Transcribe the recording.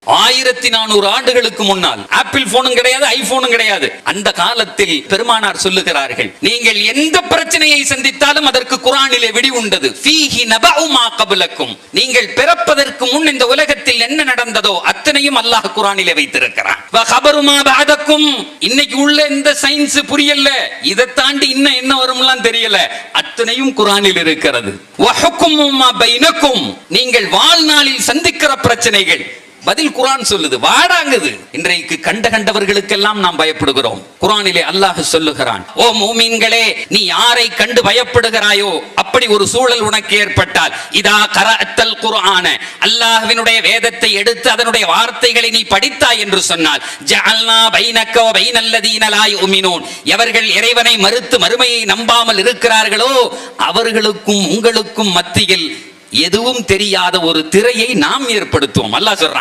1400 ஆண்டுகளுக்கு முன்னால் ஆப்பிள் போனும் கிடையாது, ஐபோனும் கிடையாது. அந்த காலத்தில் பெருமானார் சொல்லுகிறார்கள், நீங்கள் எந்த பிரச்சனையை சந்தித்தாலும் அதற்கு குர்ஆனிலே விடி உண்டது. ஃபீஹி நபஉ மா கப்லக்கும், நீங்கள் பிறப்பதற்கு முன் இந்த உலகத்தில் என்ன நடந்ததோ அத்தனையும் அல்லாஹ் குர்ஆனிலே வைத்திருக்கிறான். வ கபரு மா பஅதக்கும், இன்னைக்கு உள்ள இந்த சயின்ஸ் புரியல, இதை தாண்டி இன்னும் என்ன வரும்லாம் தெரியல, அத்தனையும் குர்ஆனில் இருக்கிறது. வ ஹுக்மு மா பைனக்கும், நீங்கள் வாழ்நாளில் சந்திக்கிற பிரச்சனைகள் பதில் குர்ஆன் சொல்லுது, வாடாங்குது. இன்றைக்கு கண்டவர்களுக்கெல்லாம் நாம் பயப்படுகிறோம். குர்ஆனிலே அல்லாஹ் சொல்லுகிறான், ஓ மூமின்களே, நீ யாரை கண்டு பயப்படுகிறாயோ அப்படி ஒரு சூழல் உனக்கு ஏற்பட்டால், இதா கரஅத்தல் குர்ஆன, அல்லாஹ்வினுடைய வேதத்தை எடுத்து அதனுடைய வார்த்தைகளை நீ படித்தாய் என்று சொன்னால், ஜஅல்னா பைனக வ பைனல்லதீன லா யுமினூன், எவர்கள் இறைவனை மறுத்து மறுமையை நம்பாமல் இருக்கிறார்களோ அவர்களுக்கும் உங்களுக்கும் மத்தியில் எதுவும் தெரியாத ஒரு திரையை நாம் ஏற்படுத்துவோம். அல்லாஹ் சொல்றான்.